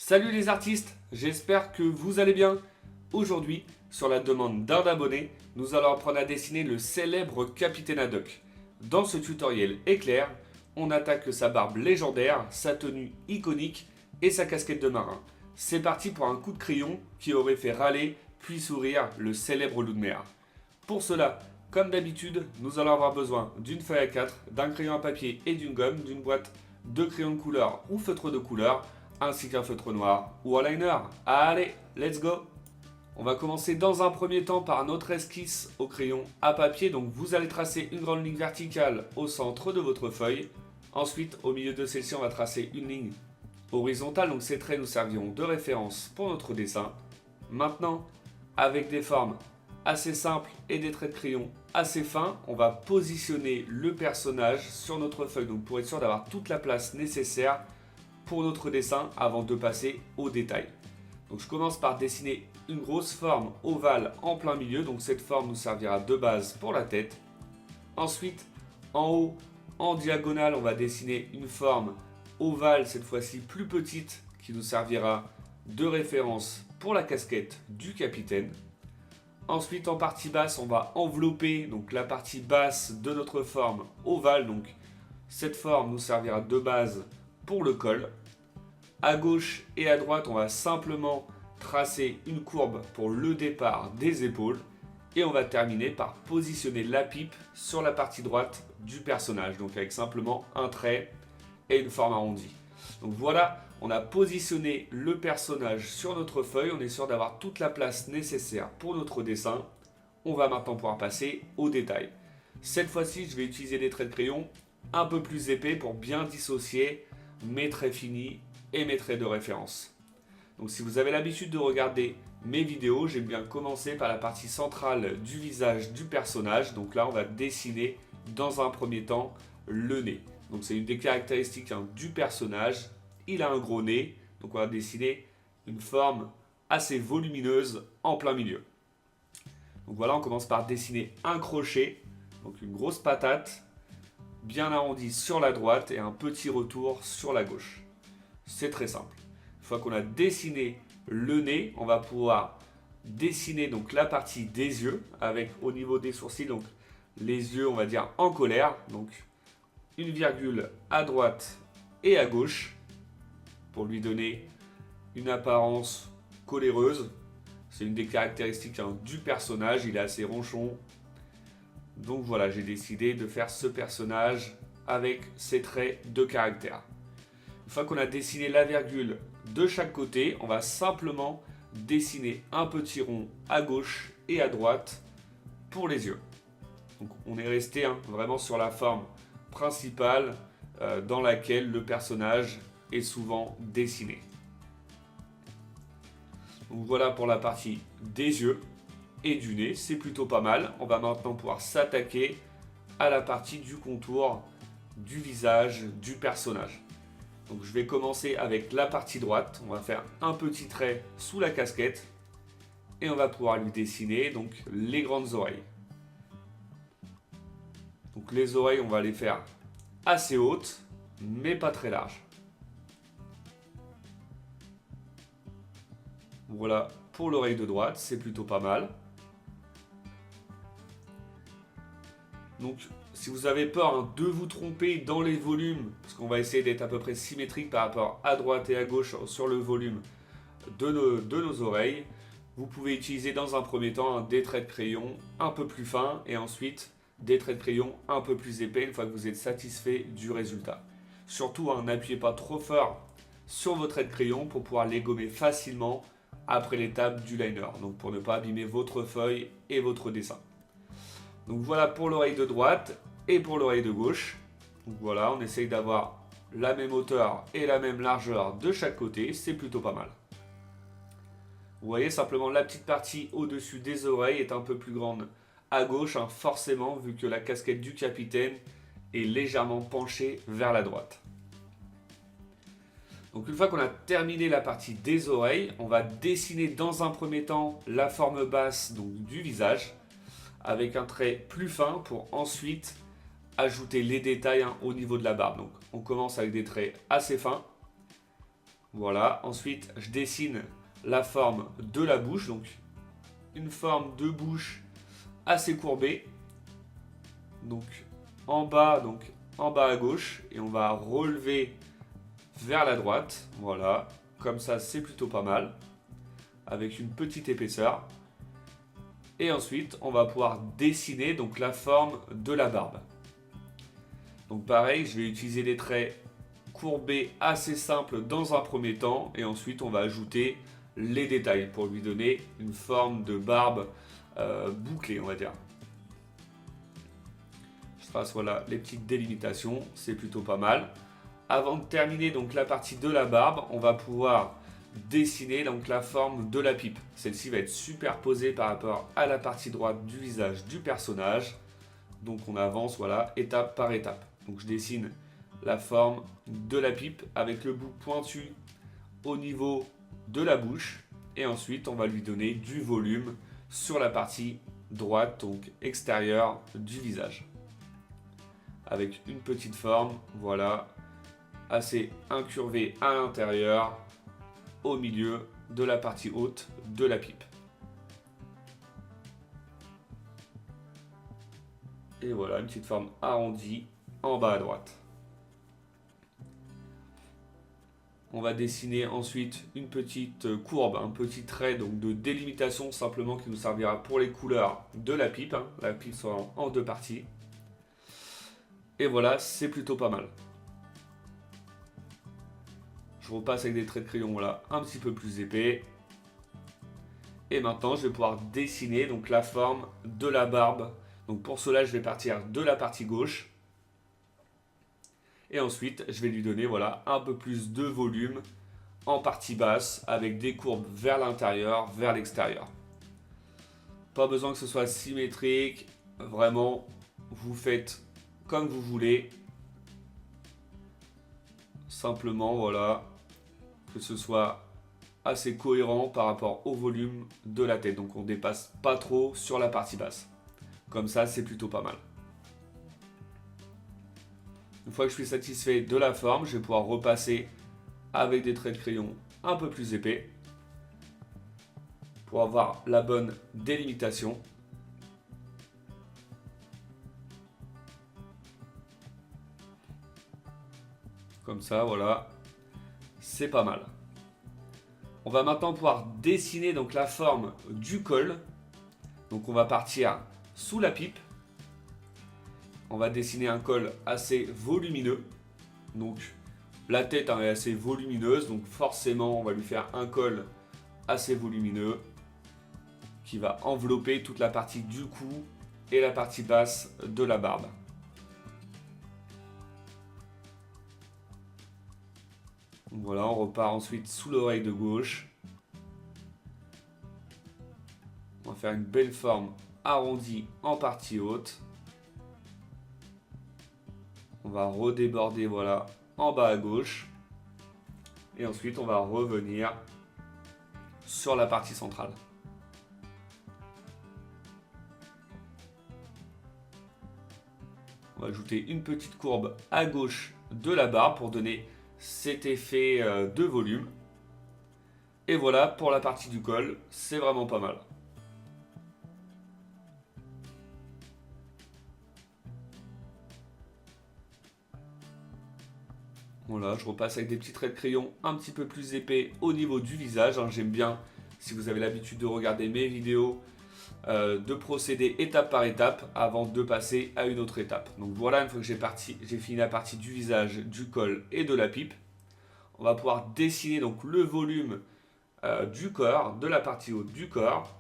Salut les artistes, j'espère que vous allez bien. Aujourd'hui, sur la demande d'un abonné, nous allons apprendre à dessiner le célèbre Capitaine Haddock. Dans ce tutoriel éclair, on attaque sa barbe légendaire, sa tenue iconique et sa casquette de marin. C'est parti pour un coup de crayon qui aurait fait râler puis sourire le célèbre loup de mer. Pour cela, comme d'habitude, nous allons avoir besoin d'une feuille A4, d'un crayon à papier et d'une gomme, d'une boîte de crayons de couleur ou feutre de couleur, ainsi qu'un feutre noir ou un liner. Allez, let's go! On va commencer dans un premier temps par notre esquisse au crayon à papier. Donc vous allez tracer une grande ligne verticale au centre de votre feuille. Ensuite, au milieu de celle-ci, on va tracer une ligne horizontale. Donc ces traits nous serviront de référence pour notre dessin. Maintenant, avec des formes assez simples et des traits de crayon assez fins, on va positionner le personnage sur notre feuille. Donc pour être sûr d'avoir toute la place nécessaire pour notre dessin avant de passer au détail. Donc je commence par dessiner une grosse forme ovale en plein milieu. Donc cette forme nous servira de base pour la tête. Ensuite, en haut, en diagonale, on va dessiner une forme ovale, cette fois-ci plus petite, qui nous servira de référence pour la casquette du capitaine. Ensuite, en partie basse, on va envelopper donc la partie basse de notre forme ovale. Donc cette forme nous servira de base pour le col. À gauche et à droite, on va simplement tracer une courbe pour le départ des épaules. Et on va terminer par positionner la pipe sur la partie droite du personnage. Donc avec simplement un trait et une forme arrondie. Donc voilà, on a positionné le personnage sur notre feuille. On est sûr d'avoir toute la place nécessaire pour notre dessin. On va maintenant pouvoir passer au détail. Cette fois-ci, je vais utiliser des traits de crayon un peu plus épais pour bien dissocier mes traits finis et mes traits de référence. Donc si vous avez l'habitude de regarder mes vidéos, j'ai bien commencé par la partie centrale du visage du personnage. Donc là, on va dessiner dans un premier temps le nez. Donc c'est une des caractéristiques du personnage. Il a un gros nez, donc on va dessiner une forme assez volumineuse en plein milieu. Donc voilà, on commence par dessiner un crochet, donc une grosse patate bien arrondie sur la droite et un petit retour sur la gauche. C'est très simple. Une fois qu'on a dessiné le nez, on va pouvoir dessiner donc la partie des yeux avec au niveau des sourcils, donc les yeux on va dire en colère, donc une virgule à droite et à gauche pour lui donner une apparence coléreuse. C'est une des caractéristiques du personnage, il est assez ronchon. Donc voilà, j'ai décidé de faire ce personnage avec ses traits de caractère. Une fois qu'on a dessiné la virgule de chaque côté, on va simplement dessiner un petit rond à gauche et à droite pour les yeux. Donc on est resté vraiment sur la forme principale dans laquelle le personnage est souvent dessiné. Donc voilà pour la partie des yeux et du nez, c'est plutôt pas mal. On va maintenant pouvoir s'attaquer à la partie du contour du visage du personnage. Donc je vais commencer avec la partie droite. On va faire un petit trait sous la casquette et on va pouvoir lui dessiner donc les grandes oreilles. Donc les oreilles, on va les faire assez hautes, mais pas très larges. Voilà pour l'oreille de droite, c'est plutôt pas mal. Donc si vous avez peur de vous tromper dans les volumes, parce qu'on va essayer d'être à peu près symétrique par rapport à droite et à gauche sur le volume de nos oreilles, vous pouvez utiliser dans un premier temps des traits de crayon un peu plus fins et ensuite des traits de crayon un peu plus épais une fois que vous êtes satisfait du résultat. Surtout, n'appuyez pas trop fort sur vos traits de crayon pour pouvoir les gommer facilement après l'étape du liner, donc pour ne pas abîmer votre feuille et votre dessin. Donc voilà pour l'oreille de droite et pour l'oreille de gauche. Donc voilà, on essaye d'avoir la même hauteur et la même largeur de chaque côté, c'est plutôt pas mal. Vous voyez simplement la petite partie au-dessus des oreilles est un peu plus grande à gauche, forcément, vu que la casquette du capitaine est légèrement penchée vers la droite. Donc une fois qu'on a terminé la partie des oreilles, on va dessiner dans un premier temps la forme basse donc, du visage avec un trait plus fin pour ensuite ajouter les détails au niveau de la barbe. Donc on commence avec des traits assez fins Voilà, ensuite je dessine la forme de la bouche, donc une forme de bouche assez courbée. Donc en bas à gauche, et on va relever vers la droite. Voilà, comme ça c'est plutôt pas mal, avec une petite épaisseur. Et ensuite on va pouvoir dessiner donc la forme de la barbe. Donc pareil, je vais utiliser des traits courbés assez simples dans un premier temps, et ensuite on va ajouter les détails pour lui donner une forme de barbe bouclée, on va dire. Je trace voilà les petites délimitations, c'est plutôt pas mal. Avant de terminer donc la partie de la barbe, on va pouvoir dessiner donc la forme de la pipe. Celle-ci va être superposée par rapport à la partie droite du visage du personnage. Donc on avance voilà étape par étape. Donc je dessine la forme de la pipe avec le bout pointu au niveau de la bouche, et ensuite on va lui donner du volume sur la partie droite, donc extérieure du visage, avec une petite forme voilà assez incurvée à l'intérieur au milieu de la partie haute de la pipe. Et voilà une petite forme arrondie en bas à droite. On va dessiner ensuite une petite courbe, un petit trait donc de délimitation simplement qui nous servira pour les couleurs de la pipe. La pipe sera en deux parties. Et voilà, c'est plutôt pas mal. Je repasse avec des traits de crayon voilà, un petit peu plus épais. Et maintenant, je vais pouvoir dessiner donc la forme de la barbe. Donc pour cela, je vais partir de la partie gauche. Et ensuite, je vais lui donner voilà, un peu plus de volume en partie basse avec des courbes vers l'intérieur, vers l'extérieur. Pas besoin que ce soit symétrique, vraiment, vous faites comme vous voulez. Simplement, voilà, que ce soit assez cohérent par rapport au volume de la tête. Donc on ne dépasse pas trop sur la partie basse. Comme ça, c'est plutôt pas mal. Une fois que je suis satisfait de la forme, je vais pouvoir repasser avec des traits de crayon un peu plus épais pour avoir la bonne délimitation. Comme ça, voilà, c'est pas mal. On va maintenant pouvoir dessiner donc la forme du col. Donc on va partir sous la pipe. On va dessiner un col assez volumineux. Donc la tête est assez volumineuse, donc forcément on va lui faire un col assez volumineux qui va envelopper toute la partie du cou et la partie basse de la barbe. Donc voilà, on repart ensuite sous l'oreille de gauche. On va faire une belle forme arrondie en partie haute. On va redéborder voilà en bas à gauche. Et ensuite on va revenir sur la partie centrale. On va ajouter une petite courbe à gauche de la barbe pour donner cet effet de volume. Et voilà pour la partie du col, c'est vraiment pas mal. Voilà, je repasse avec des petits traits de crayon un petit peu plus épais au niveau du visage. J'aime bien, si vous avez l'habitude de regarder mes vidéos, de procéder étape par étape avant de passer à une autre étape. Donc voilà, une fois que j'ai fini la partie du visage, du col et de la pipe, on va pouvoir dessiner donc le volume du corps, de la partie haute du corps.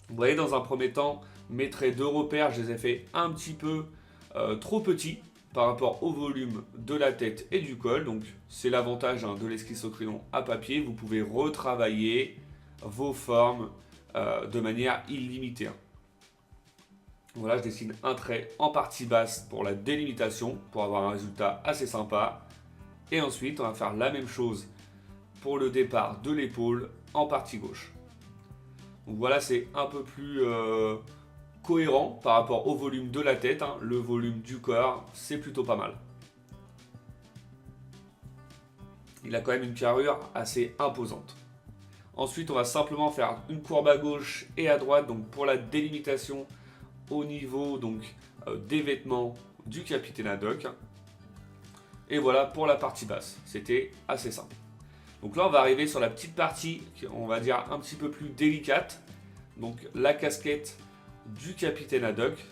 Vous voyez, dans un premier temps, mes traits de repère, je les ai fait un petit peu trop petits par rapport au volume de la tête et du col. Donc c'est l'avantage de l'esquisse au crayon à papier. Vous pouvez retravailler vos formes de manière illimitée. Voilà, je dessine un trait en partie basse pour la délimitation, pour avoir un résultat assez sympa. Et ensuite, on va faire la même chose pour le départ de l'épaule en partie gauche. Donc voilà, c'est un peu plus cohérent par rapport au volume de la tête. Le volume du corps, c'est plutôt pas mal. il a quand même une carrure assez imposante. Ensuite, on va simplement faire une courbe à gauche et à droite donc pour la délimitation au niveau donc, des vêtements du capitaine Haddock. Et voilà pour la partie basse. C'était assez simple. Donc là, on va arriver sur la petite partie, on va dire un petit peu plus délicate. Donc la casquette du capitaine Haddock.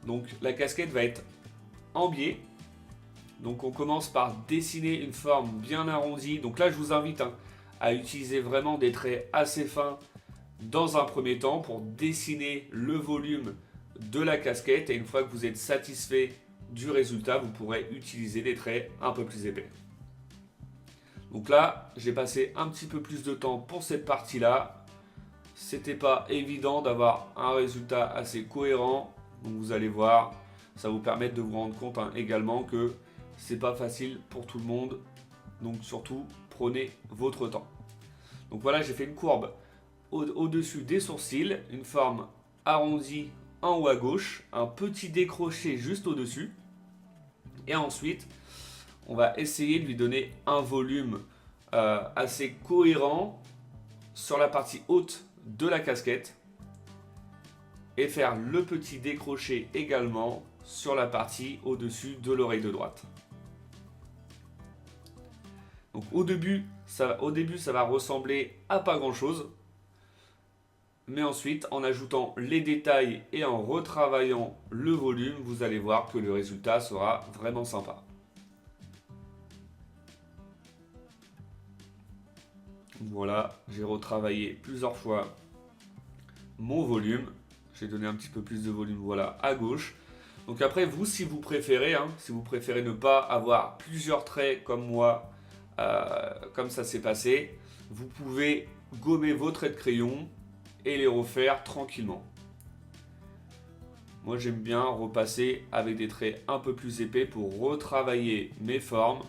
Donc la casquette va être en biais. Donc on commence par dessiner une forme bien arrondie. Donc là, je vous invite à utiliser vraiment des traits assez fins dans un premier temps pour dessiner le volume de la casquette. Et une fois que vous êtes satisfait du résultat, vous pourrez utiliser des traits un peu plus épais. Donc là, j'ai passé un petit peu plus de temps pour cette partie-là. C'était pas évident d'avoir un résultat assez cohérent. Donc vous allez voir, ça va vous permettre de vous rendre compte également que c'est pas facile pour tout le monde. Donc surtout, prenez votre temps. Donc voilà, j'ai fait une courbe au-dessus des sourcils, une forme arrondie en haut à gauche, un petit décroché juste au-dessus. Et ensuite, on va essayer de lui donner un volume assez cohérent sur la partie haute de la casquette et faire le petit décroché également sur la partie au-dessus de l'oreille de droite. Donc au début, ça va ressembler à pas grand chose, mais ensuite en ajoutant les détails et en retravaillant le volume, vous allez voir que le résultat sera vraiment sympa. Voilà, j'ai retravaillé plusieurs fois mon volume. J'ai donné un petit peu plus de volume, voilà, à gauche. Donc après, vous, si vous préférez ne pas avoir plusieurs traits comme moi, comme ça s'est passé, vous pouvez gommer vos traits de crayon et les refaire tranquillement. Moi, j'aime bien repasser avec des traits un peu plus épais pour retravailler mes formes.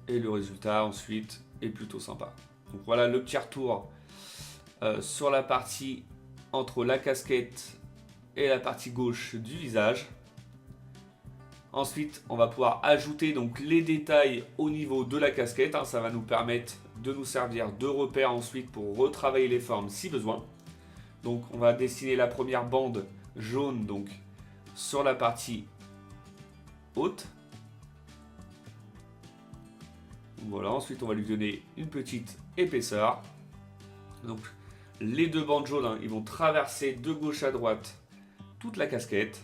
Et le résultat ensuite est plutôt sympa. Donc voilà le petit retour sur la partie entre la casquette et la partie gauche du visage. Ensuite, on va pouvoir ajouter donc les détails au niveau de la casquette. Ça va nous permettre de nous servir de repère ensuite pour retravailler les formes si besoin. Donc on va dessiner la première bande jaune donc sur la partie haute. Voilà, ensuite on va lui donner une petite épaisseur. Donc les deux bandes jaunes, ils vont traverser de gauche à droite toute la casquette.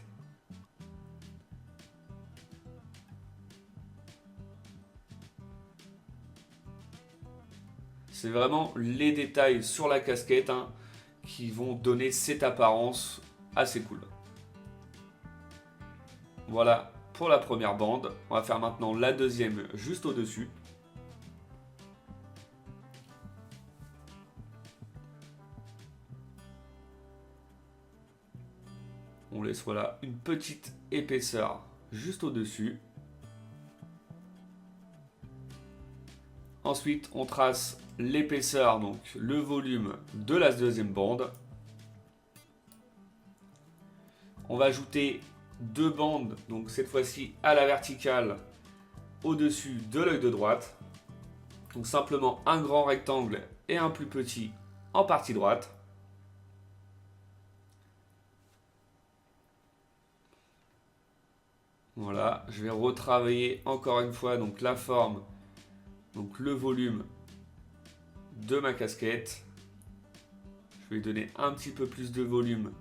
C'est vraiment les détails sur la casquette qui vont donner cette apparence assez cool. Voilà pour la première bande. On va faire maintenant la deuxième juste au-dessus. On laisse voilà une petite épaisseur juste au-dessus. Ensuite, on trace l'épaisseur, donc le volume de la deuxième bande. On va ajouter deux bandes, donc cette fois-ci à la verticale, au-dessus de l'œil de droite. Donc simplement un grand rectangle et un plus petit en partie droite. Voilà, je vais retravailler encore une fois donc la forme, donc le volume de ma casquette. Je vais lui donner un petit peu plus de volume,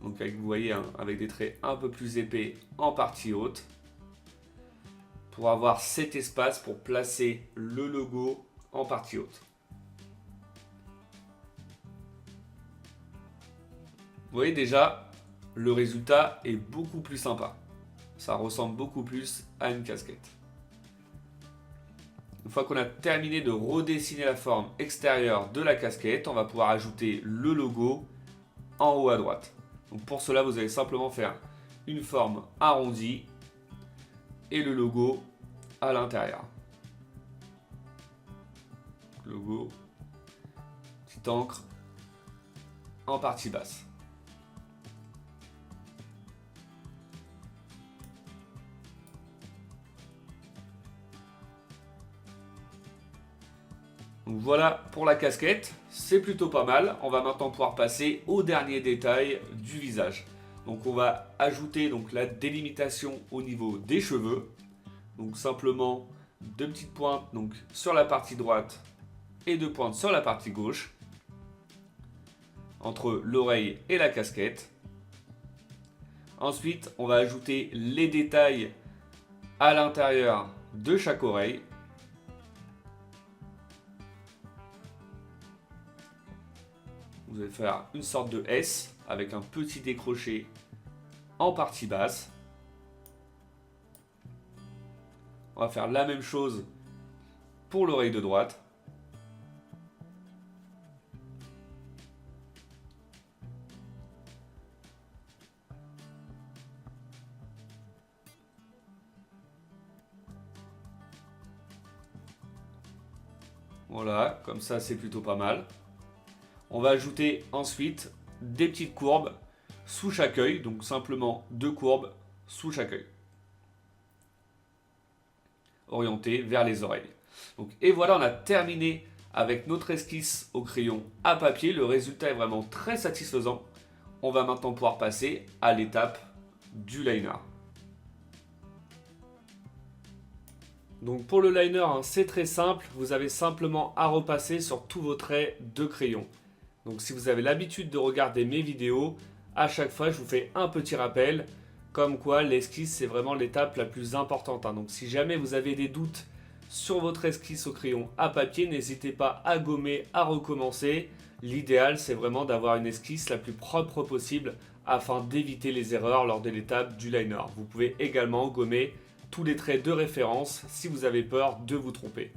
donc avec, vous voyez, avec des traits un peu plus épais en partie haute, pour avoir cet espace pour placer le logo en partie haute. Vous voyez déjà, le résultat est beaucoup plus sympa. Ça ressemble beaucoup plus à une casquette. Une fois qu'on a terminé de redessiner la forme extérieure de la casquette, on va pouvoir ajouter le logo en haut à droite. Donc pour cela, vous allez simplement faire une forme arrondie et le logo à l'intérieur. Logo, petite encre en partie basse. Donc voilà pour la casquette, c'est plutôt pas mal. On va maintenant pouvoir passer au dernier détail du visage. Donc on va ajouter donc la délimitation au niveau des cheveux. Donc simplement 2 petites pointes donc sur la partie droite et 2 pointes sur la partie gauche. Entre l'oreille et la casquette. Ensuite, on va ajouter les détails à l'intérieur de chaque oreille. Vous allez faire une sorte de S avec un petit décroché en partie basse. On va faire la même chose pour l'oreille de droite. Voilà, comme ça c'est plutôt pas mal. On va ajouter ensuite des petites courbes sous chaque œil, donc simplement 2 courbes sous chaque œil, orientées vers les oreilles. Donc, et voilà, on a terminé avec notre esquisse au crayon à papier. Le résultat est vraiment très satisfaisant. On va maintenant pouvoir passer à l'étape du liner. Donc pour le liner, c'est très simple, vous avez simplement à repasser sur tous vos traits de crayon. Donc si vous avez l'habitude de regarder mes vidéos, à chaque fois je vous fais un petit rappel, comme quoi l'esquisse c'est vraiment l'étape la plus importante. Donc si jamais vous avez des doutes sur votre esquisse au crayon à papier, n'hésitez pas à gommer, à recommencer. L'idéal c'est vraiment d'avoir une esquisse la plus propre possible afin d'éviter les erreurs lors de l'étape du liner. Vous pouvez également gommer tous les traits de référence si vous avez peur de vous tromper.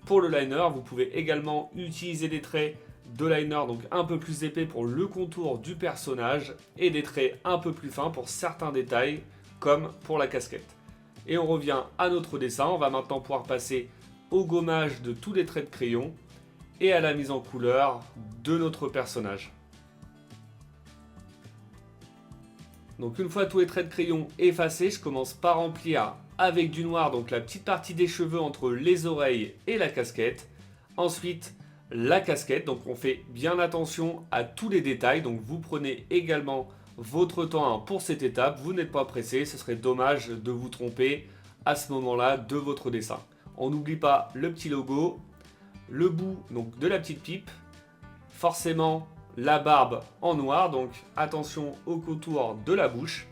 Pour le liner, vous pouvez également utiliser des traits de liner donc un peu plus épais pour le contour du personnage et des traits un peu plus fins pour certains détails comme pour la casquette. Et on revient à notre dessin, on va maintenant pouvoir passer au gommage de tous les traits de crayon et à la mise en couleur de notre personnage. Donc une fois tous les traits de crayon effacés, je commence par remplir avec du noir donc la petite partie des cheveux entre les oreilles et la casquette. Ensuite la casquette, donc on fait bien attention à tous les détails, donc vous prenez également votre temps pour cette étape, vous n'êtes pas pressé, ce serait dommage de vous tromper à ce moment-là de votre dessin. On n'oublie pas le petit logo, le bout donc de la petite pipe, forcément la barbe en noir, donc attention au contour de la bouche,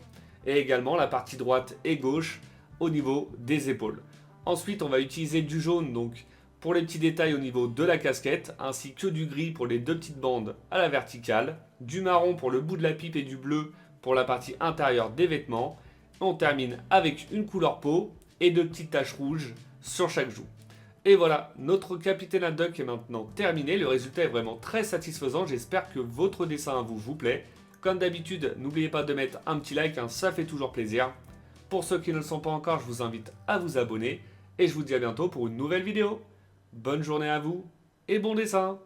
et également la partie droite et gauche au niveau des épaules. Ensuite, on va utiliser du jaune donc pour les petits détails au niveau de la casquette, ainsi que du gris pour les 2 petites bandes à la verticale, du marron pour le bout de la pipe et du bleu pour la partie intérieure des vêtements. On termine avec une couleur peau et 2 petites taches rouges sur chaque joue. Et voilà, notre Capitaine Haddock est maintenant terminé. Le résultat est vraiment très satisfaisant. J'espère que votre dessin vous plaît. Comme d'habitude, n'oubliez pas de mettre un petit like, ça fait toujours plaisir. Pour ceux qui ne le sont pas encore, je vous invite à vous abonner. Et je vous dis à bientôt pour une nouvelle vidéo. Bonne journée à vous et bon dessin!